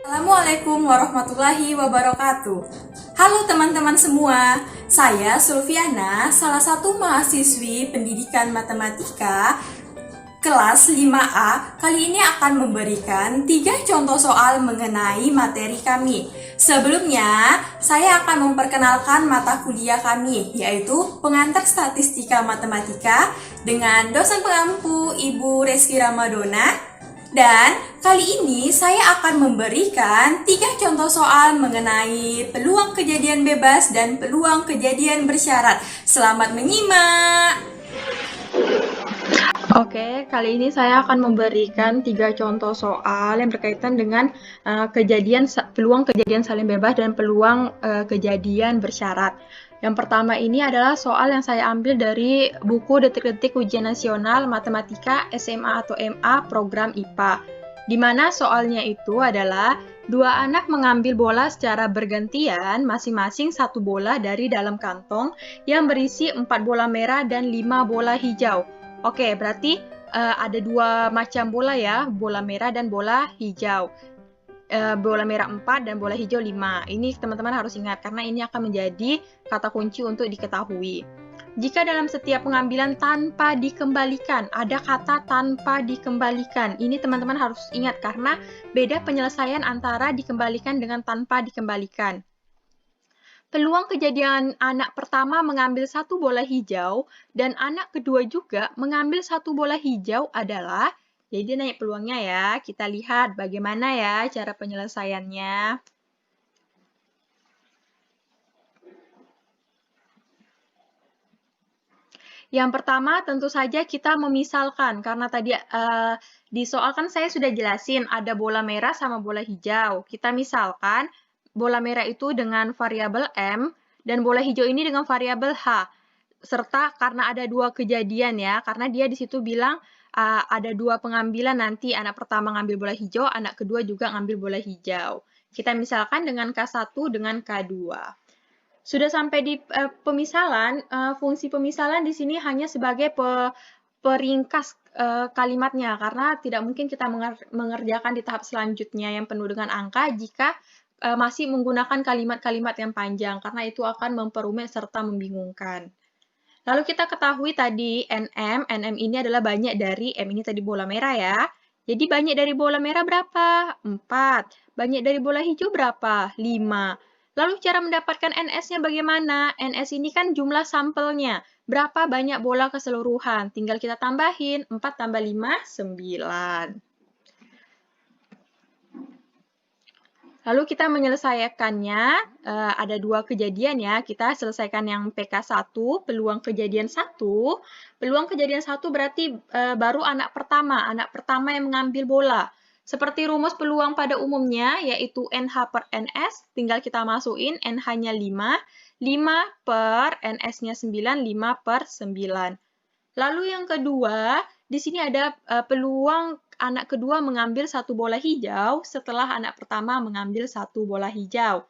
Assalamualaikum warahmatullahi wabarakatuh. Halo teman-teman semua, saya Sulfiana, salah satu mahasiswi pendidikan matematika kelas 5A. Kali ini akan memberikan 3 contoh soal mengenai materi kami. Sebelumnya, saya akan memperkenalkan mata kuliah kami, yaitu Pengantar Statistika Matematika dengan dosen pengampu Ibu Reski Ramadona. Dan kali ini saya akan memberikan 3 contoh soal mengenai peluang kejadian bebas dan peluang kejadian bersyarat. Selamat menyimak! Oke, kali ini saya akan memberikan 3 contoh soal yang berkaitan dengan peluang kejadian saling bebas dan peluang kejadian bersyarat. Yang pertama ini adalah soal yang saya ambil dari buku Detik-detik Ujian Nasional Matematika SMA atau MA Program IPA. Di mana soalnya itu adalah dua anak mengambil bola secara bergantian, masing-masing satu bola dari dalam kantong yang berisi 4 bola merah dan 5 bola hijau. Oke, berarti ada 2 macam bola ya, bola merah dan bola hijau. Bola merah 4 dan bola hijau 5. Ini teman-teman harus ingat karena ini akan menjadi kata kunci untuk diketahui. Jika dalam setiap pengambilan tanpa dikembalikan, ada kata tanpa dikembalikan. Ini teman-teman harus ingat karena beda penyelesaian antara dikembalikan dengan tanpa dikembalikan. Peluang kejadian anak pertama mengambil 1 bola hijau dan anak kedua juga mengambil 1 bola hijau adalah, jadi nanya peluangnya ya, kita lihat bagaimana ya cara penyelesaiannya. Yang pertama tentu saja kita memisalkan, karena tadi di soal kan saya sudah jelasin ada bola merah sama bola hijau. Kita misalkan bola merah itu dengan variabel M dan bola hijau ini dengan variabel H. Serta karena ada 2 kejadian ya, karena dia di situ bilang ada 2 pengambilan nanti anak pertama ngambil bola hijau, anak kedua juga ngambil bola hijau. Kita misalkan dengan K1 dengan K2. Sudah sampai di pemisalan, fungsi pemisalan di sini hanya sebagai peringkas kalimatnya, karena tidak mungkin kita mengerjakan di tahap selanjutnya yang penuh dengan angka jika masih menggunakan kalimat-kalimat yang panjang, karena itu akan memperumit serta membingungkan. Lalu kita ketahui tadi NM ini adalah banyak dari, M ini tadi bola merah ya. Jadi banyak dari bola merah berapa? 4. Banyak dari bola hijau berapa? 5. Lalu cara mendapatkan NS-nya bagaimana? NS ini kan jumlah sampelnya. Berapa banyak bola keseluruhan? Tinggal kita tambahin. 4 tambah 5, 9. Lalu kita menyelesaikannya, ada 2 kejadian ya, kita selesaikan yang PK1, peluang kejadian 1. Peluang kejadian 1 berarti baru anak pertama yang mengambil bola. Seperti rumus peluang pada umumnya, yaitu NH per NS, tinggal kita masukin NH-nya 5, 5 per NS-nya 9, 5 per 9. Lalu yang kedua, di sini ada peluang anak kedua mengambil 1 bola hijau setelah anak pertama mengambil 1 bola hijau.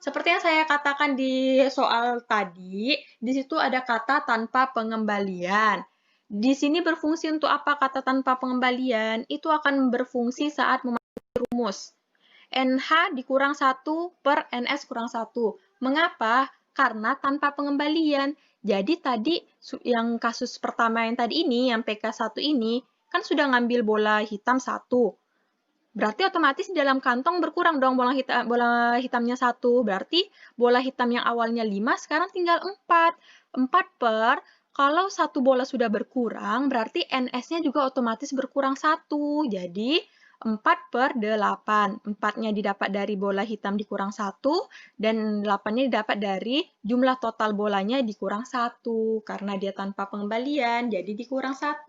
Seperti yang saya katakan di soal tadi, di situ ada kata tanpa pengembalian. Di sini berfungsi untuk apa kata tanpa pengembalian? Itu akan berfungsi saat memasuki rumus. NH dikurang 1 per NS kurang 1. Mengapa? Karena tanpa pengembalian. Jadi tadi yang kasus pertama yang tadi ini, yang PK1 ini, kan sudah ngambil bola hitam 1. Berarti otomatis di dalam kantong berkurang dong bola hitamnya 1. Berarti bola hitam yang awalnya 5 sekarang tinggal 4. 4 per, kalau 1 bola sudah berkurang, berarti NS-nya juga otomatis berkurang 1. Jadi 4 per 8. 4-nya didapat dari bola hitam dikurang 1, dan 8-nya didapat dari jumlah total bolanya dikurang 1. Karena dia tanpa pengembalian, jadi dikurang 1.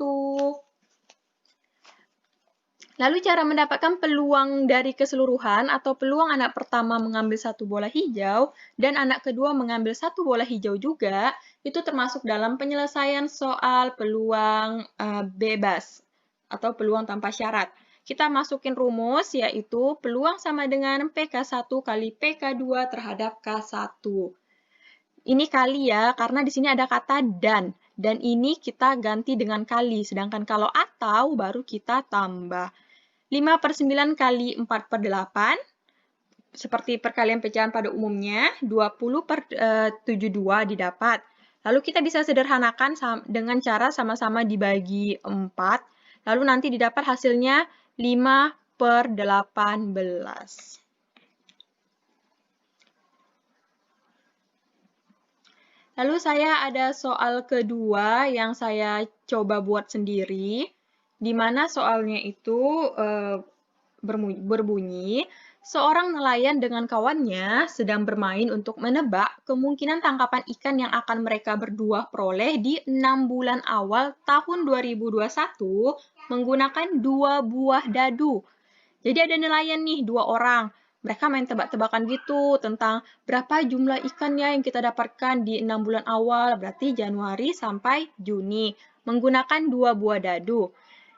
Lalu cara mendapatkan peluang dari keseluruhan atau peluang anak pertama mengambil 1 bola hijau dan anak kedua mengambil 1 bola hijau juga, itu termasuk dalam penyelesaian soal peluang bebas atau peluang tanpa syarat. Kita masukin rumus, yaitu peluang sama dengan PK1 kali PK2 terhadap K1. Ini kali ya, karena di sini ada kata dan. Dan ini kita ganti dengan kali, sedangkan kalau atau baru kita tambah. 5 per 9 kali 4 per 8, seperti perkalian pecahan pada umumnya, 20/72 didapat. Lalu kita bisa sederhanakan dengan cara sama-sama dibagi 4, lalu nanti didapat hasilnya 5/18. Lalu saya ada soal kedua yang saya coba buat sendiri, di mana soalnya itu berbunyi, seorang nelayan dengan kawannya sedang bermain untuk menebak kemungkinan tangkapan ikan yang akan mereka berdua peroleh di 6 bulan awal tahun 2021 menggunakan 2 buah dadu. Jadi ada nelayan nih, 2 orang. Mereka main tebak-tebakan gitu tentang berapa jumlah ikannya yang kita dapatkan di 6 bulan awal, berarti Januari sampai Juni, menggunakan 2 buah dadu.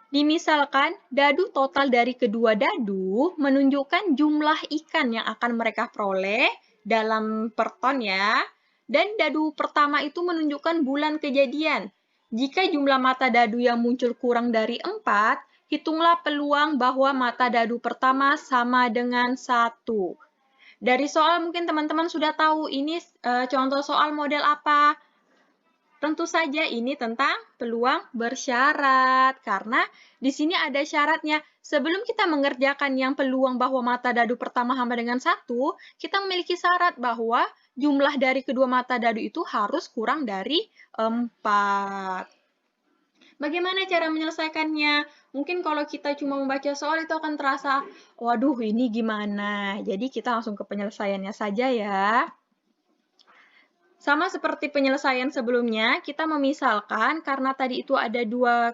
Dimisalkan, dadu total dari kedua dadu menunjukkan jumlah ikan yang akan mereka peroleh dalam per ton ya, dan dadu pertama itu menunjukkan bulan kejadian. Jika jumlah mata dadu yang muncul kurang dari 4, hitunglah peluang bahwa mata dadu pertama sama dengan 1. Dari soal mungkin teman-teman sudah tahu ini contoh soal model apa. Tentu saja ini tentang peluang bersyarat, karena di sini ada syaratnya. Sebelum kita mengerjakan yang peluang bahwa mata dadu pertama sama dengan 1, kita memiliki syarat bahwa jumlah dari kedua mata dadu itu harus kurang dari 4. Bagaimana cara menyelesaikannya? Mungkin kalau kita cuma membaca soal itu akan terasa, waduh ini gimana? Jadi kita langsung ke penyelesaiannya saja ya. Sama seperti penyelesaian sebelumnya, kita memisalkan karena tadi itu ada dua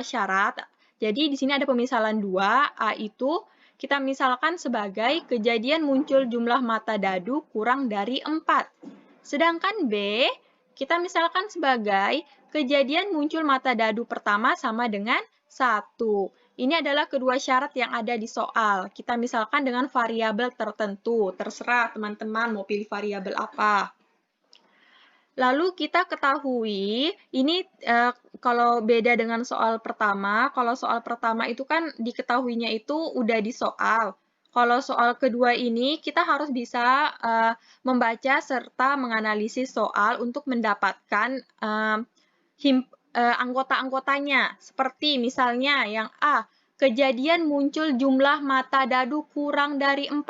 syarat. Jadi di sini ada pemisalan 2, A itu kita misalkan sebagai kejadian muncul jumlah mata dadu kurang dari 4. Sedangkan B, kita misalkan sebagai kejadian muncul mata dadu pertama sama dengan 1. Ini adalah kedua syarat yang ada di soal. Kita misalkan dengan variabel tertentu. Terserah teman-teman mau pilih variabel apa. Lalu kita ketahui, ini kalau beda dengan soal pertama, kalau soal pertama itu kan diketahuinya itu udah di soal. Kalau soal kedua ini, kita harus bisa membaca serta menganalisis soal untuk mendapatkan anggota-anggotanya. Seperti misalnya yang A, kejadian muncul jumlah mata dadu kurang dari 4.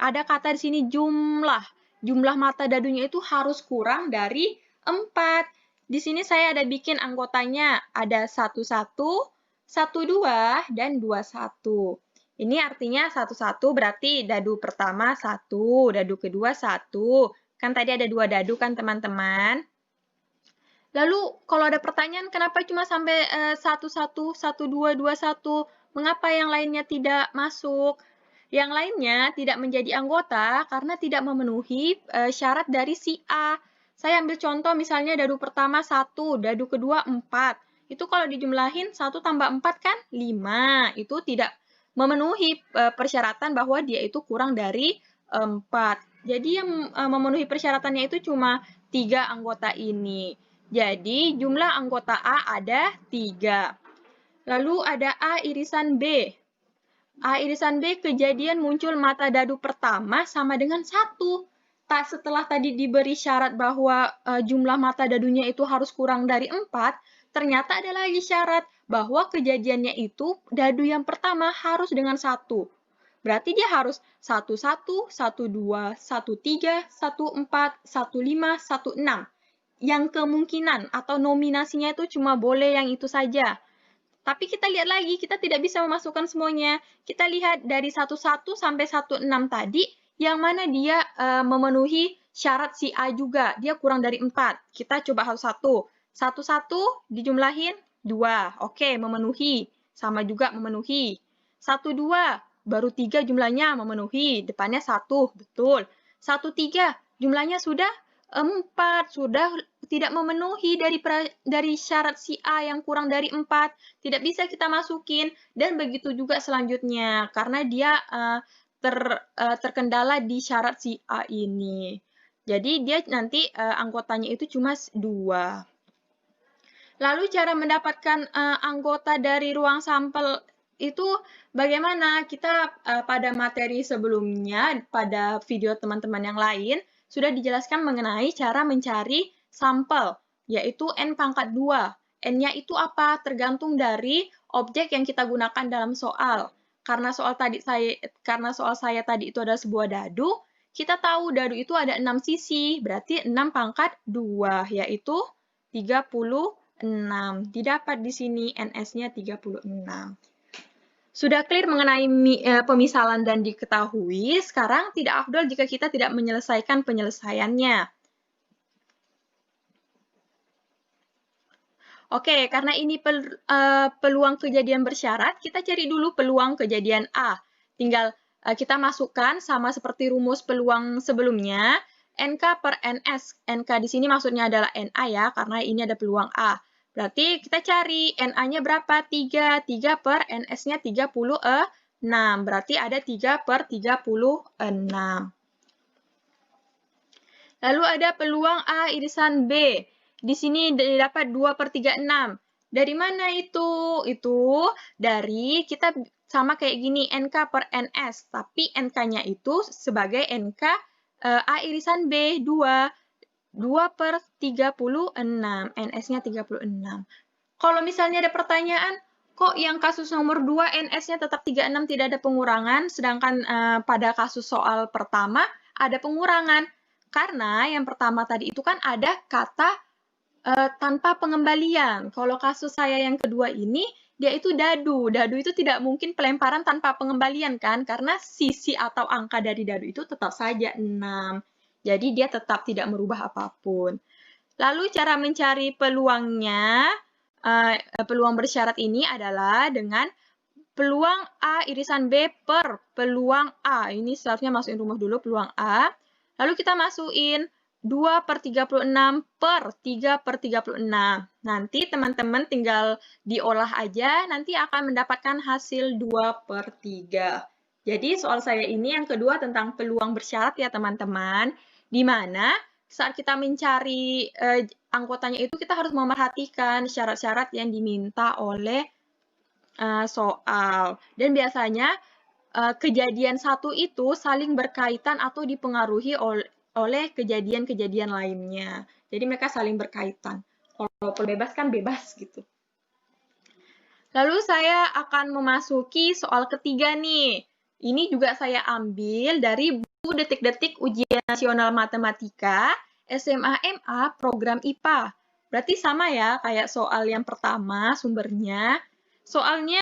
Ada kata di sini jumlah. Jumlah mata dadunya itu harus kurang dari 4. Di sini saya ada bikin anggotanya, ada 11, 12, dan 21. Ini artinya 11 berarti dadu pertama 1, dadu kedua 1. Kan tadi ada 2 dadu kan teman-teman? Lalu kalau ada pertanyaan kenapa cuma sampai 11, 12, 21? Mengapa yang lainnya tidak masuk? Yang lainnya tidak menjadi anggota karena tidak memenuhi syarat dari si A. Saya ambil contoh misalnya dadu pertama 1, dadu kedua 4. Itu kalau dijumlahin 1 tambah 4 kan 5. Itu tidak memenuhi persyaratan bahwa dia itu kurang dari 4. Jadi yang memenuhi persyaratannya itu cuma 3 anggota ini. Jadi jumlah anggota A ada 3. Lalu ada A irisan B. A irisan B kejadian muncul mata dadu pertama sama dengan 1. Setelah tadi diberi syarat bahwa jumlah mata dadunya itu harus kurang dari 4, ternyata ada lagi syarat bahwa kejadiannya itu dadu yang pertama harus dengan 1. Berarti dia harus 11, 12, 13, 14, 15, 16. Yang kemungkinan atau nominasinya itu cuma boleh yang itu saja. Tapi kita lihat lagi, kita tidak bisa memasukkan semuanya. Kita lihat dari 11 sampai 16 tadi, yang mana dia memenuhi syarat si A juga. Dia kurang dari 4. Kita coba satu-satu. 11 dijumlahin 2. Oke, memenuhi. Sama juga memenuhi. 12, baru 3 jumlahnya memenuhi. Depannya 1, betul. 13, jumlahnya sudah 4, sudah tidak memenuhi dari syarat si A yang kurang dari 4, tidak bisa kita masukin, dan begitu juga selanjutnya, karena dia terkendala di syarat si A ini. Jadi dia nanti anggotanya itu cuma 2. Lalu cara mendapatkan anggota dari ruang sampel itu bagaimana kita pada materi sebelumnya, pada video teman-teman yang lain, sudah dijelaskan mengenai cara mencari sampel, yaitu N pangkat 2. N-nya itu apa? Tergantung dari objek yang kita gunakan dalam soal. Karena soal saya tadi itu adalah sebuah dadu, kita tahu dadu itu ada 6 sisi, berarti 6 pangkat 2, yaitu 36. Didapat di sini NS-nya 36. Sudah clear mengenai pemisalan dan diketahui, sekarang tidak afdol jika kita tidak menyelesaikan penyelesaiannya. Oke, karena ini peluang kejadian bersyarat, kita cari dulu peluang kejadian A. Tinggal kita masukkan sama seperti rumus peluang sebelumnya, NK per NS. NK di sini maksudnya adalah NA ya, karena ini ada peluang A. Berarti kita cari NA-nya berapa? 3. 3 per NS-nya 36. Berarti ada 3 per 36. Lalu ada peluang A irisan B. Di sini didapat 2 per 36. Dari mana itu? Itu dari kita sama kayak gini, NK per NS. Tapi NK-nya itu sebagai NK A irisan B, 2. 2 per 36. NS-nya 36. Kalau misalnya ada pertanyaan, kok yang kasus nomor 2 NS-nya tetap 36 tidak ada pengurangan, sedangkan pada kasus soal pertama ada pengurangan. Karena yang pertama tadi itu kan ada kata tanpa pengembalian. Kalau kasus saya yang kedua ini, dia itu dadu. Dadu itu tidak mungkin pelemparan tanpa pengembalian kan, karena sisi atau angka dari dadu itu tetap saja 6. Jadi dia tetap tidak merubah apapun. Lalu cara mencari peluangnya, peluang bersyarat ini adalah dengan peluang A irisan B per peluang A. Ini seharusnya masukin rumus dulu peluang A. Lalu kita masukin 2 per 36 per 3 per 36. Nanti teman-teman tinggal diolah aja, nanti akan mendapatkan hasil 2 per 3. Jadi soal saya ini yang kedua tentang peluang bersyarat ya teman-teman, di mana saat kita mencari anggotanya itu kita harus memerhatikan syarat-syarat yang diminta oleh soal. Dan biasanya kejadian satu itu saling berkaitan atau dipengaruhi oleh kejadian-kejadian lainnya. Jadi mereka saling berkaitan. Kalau bebas kan bebas gitu. Lalu saya akan memasuki soal ketiga nih. Ini juga saya ambil dari buku Detik-detik Ujian Nasional Matematika SMA MA Program IPA. Berarti sama ya kayak soal yang pertama sumbernya. Soalnya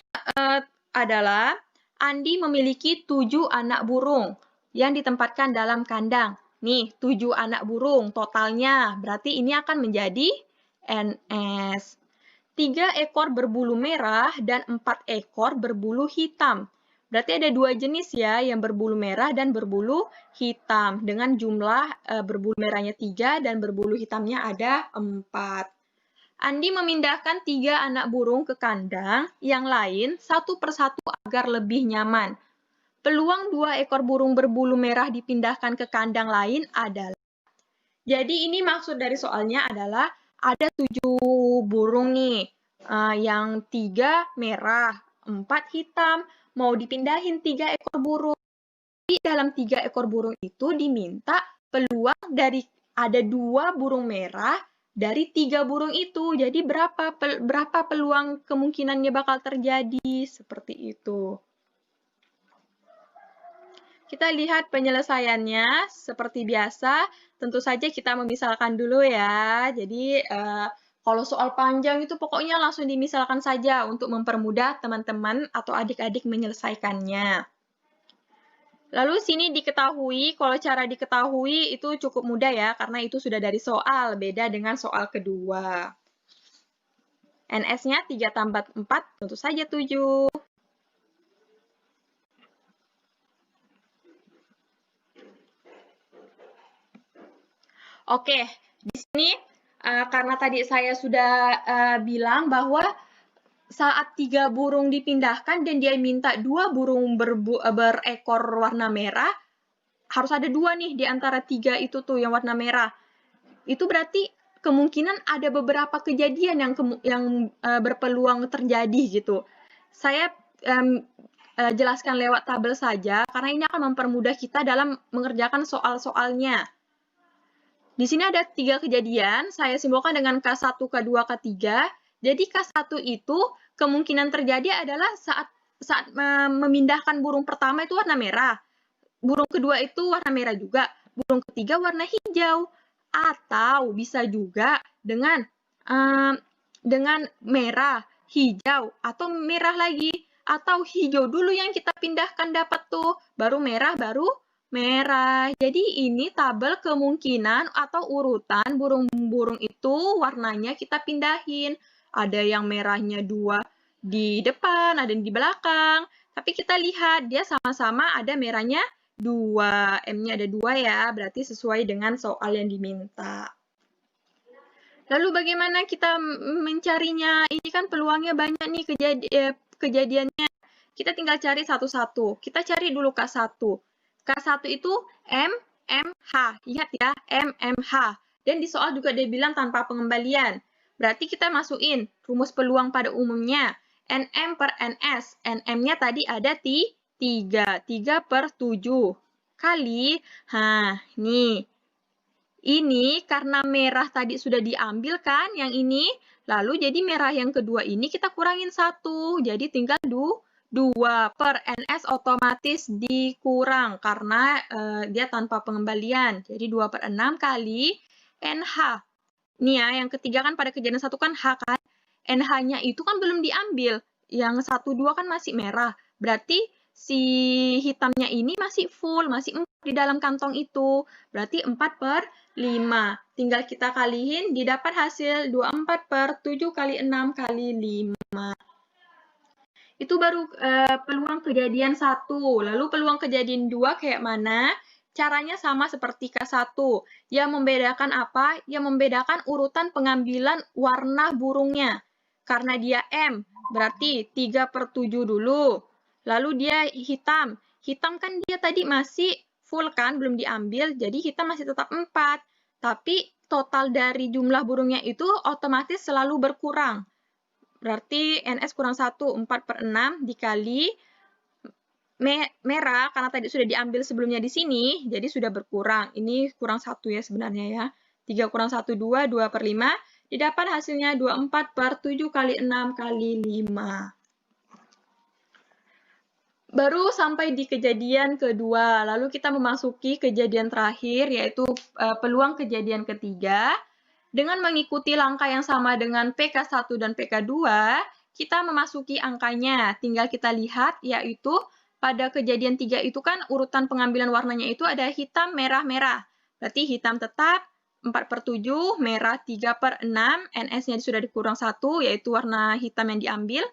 adalah Andi memiliki 7 anak burung yang ditempatkan dalam kandang. Nih, 7 anak burung totalnya. Berarti ini akan menjadi NS. 3 ekor berbulu merah dan 4 ekor berbulu hitam. Berarti ada 2 jenis ya, yang berbulu merah dan berbulu hitam. Dengan jumlah berbulu merahnya 3 dan berbulu hitamnya ada 4. Andi memindahkan 3 anak burung ke kandang yang lain satu persatu agar lebih nyaman. Peluang 2 ekor burung berbulu merah dipindahkan ke kandang lain adalah. Jadi ini maksud dari soalnya adalah ada 7 burung nih, yang 3 merah, 4 hitam, mau dipindahin 3 ekor burung. Di dalam 3 ekor burung itu diminta peluang dari ada 2 burung merah dari 3 burung itu. Jadi berapa peluang kemungkinannya bakal terjadi seperti itu. Kita lihat penyelesaiannya seperti biasa. Tentu saja kita memisalkan dulu ya. Jadi kalau soal panjang itu pokoknya langsung dimisalkan saja untuk mempermudah teman-teman atau adik-adik menyelesaikannya. Lalu sini diketahui, kalau cara diketahui itu cukup mudah ya, karena itu sudah dari soal, beda dengan soal kedua. NS-nya 3 tambah 4, tentu saja 7. Oke, di sini karena tadi saya sudah bilang bahwa saat 3 burung dipindahkan dan dia minta 2 burung berekor warna merah, harus ada 2 nih di antara 3 itu tuh yang warna merah. Itu berarti kemungkinan ada beberapa kejadian yang berpeluang terjadi gitu. Saya jelaskan lewat tabel saja, karena ini akan mempermudah kita dalam mengerjakan soal-soalnya. Di sini ada 3 kejadian, saya simbolkan dengan K1, K2, K3. Jadi K1 itu kemungkinan terjadi adalah saat memindahkan burung pertama itu warna merah. Burung kedua itu warna merah juga. Burung ketiga warna hijau. Atau bisa juga dengan merah, hijau, atau merah lagi. Atau hijau dulu yang kita pindahkan dapat tuh. Baru merah, baru merah. Jadi ini tabel kemungkinan atau urutan burung-burung itu warnanya kita pindahin. Ada yang merahnya 2 di depan, ada yang di belakang. Tapi kita lihat dia sama-sama ada merahnya 2. M-nya ada 2 ya, berarti sesuai dengan soal yang diminta. Lalu bagaimana kita mencarinya? Ini kan peluangnya banyak nih kejadiannya. Kita tinggal cari satu-satu. Kita cari dulu K1. K1 itu M, M, H. Ingat ya, M, M, H. Dan di soal juga dia bilang tanpa pengembalian. Berarti kita masukin rumus peluang pada umumnya. NM per NS. NM-nya tadi ada 3. 3 per 7. Kali, nih. Ini karena merah tadi sudah diambil kan, yang ini. Lalu jadi merah yang kedua ini kita kurangin 1. Jadi tinggal 2 per NS otomatis dikurang karena dia tanpa pengembalian. Jadi 2 per 6 kali NH. Ini ya, yang ketiga kan pada kejadian 1 kan H kan. NH-nya itu kan belum diambil. Yang 1, 2 kan masih merah. Berarti si hitamnya ini masih full, masih 4 di dalam kantong itu. Berarti 4 per 5. Tinggal kita kalihin, didapat hasil 24 per 7 kali 6 kali 5. Itu baru peluang kejadian 1. Lalu peluang kejadian 2 kayak mana? Caranya sama seperti K1. Yang membedakan apa? Yang membedakan urutan pengambilan warna burungnya. Karena dia M, berarti 3 per 7 dulu. Lalu dia hitam. Hitam kan dia tadi masih full kan, belum diambil, jadi hitam masih tetap 4. Tapi total dari jumlah burungnya itu otomatis selalu berkurang. Berarti NS kurang 1, 4 per 6 dikali merah, karena tadi sudah diambil sebelumnya di sini, jadi sudah berkurang. Ini kurang 1 ya sebenarnya ya. 3 kurang 1, 2, 2 per 5. Didapat hasilnya 24 per 7 kali 6 kali 5. Baru sampai di kejadian kedua, lalu kita memasuki kejadian terakhir, yaitu peluang kejadian ketiga. Dengan mengikuti langkah yang sama dengan PK1 dan PK2, kita memasuki angkanya. Tinggal kita lihat, yaitu pada kejadian 3 itu kan urutan pengambilan warnanya itu ada hitam, merah, merah. Berarti hitam tetap 4 per 7, merah 3 per 6, NS-nya sudah dikurang 1, yaitu warna hitam yang diambil.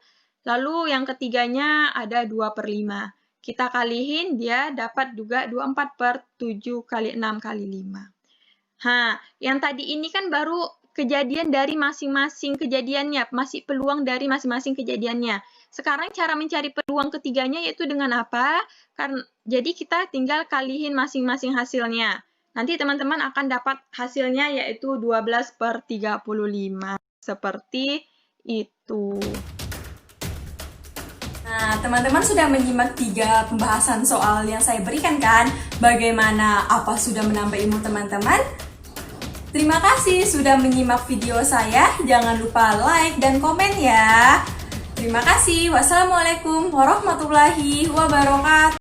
Lalu yang ketiganya ada 2 per 5. Kita kalihin, dia dapat juga 24 per 7 kali 6 kali 5. Yang tadi ini kan baru kejadian dari masing-masing kejadiannya, masih peluang dari masing-masing kejadiannya. Sekarang cara mencari peluang ketiganya yaitu dengan apa? Jadi kita tinggal kalihin masing-masing hasilnya. Nanti teman-teman akan dapat hasilnya yaitu 12 per 35. Seperti itu. Nah, teman-teman sudah menyimak 3 pembahasan soal yang saya berikan kan? Bagaimana? Apa sudah menambah ilmu teman-teman? Terima kasih sudah menyimak video saya. Jangan lupa like dan komen ya. Terima kasih. Wassalamualaikum warahmatullahi wabarakatuh.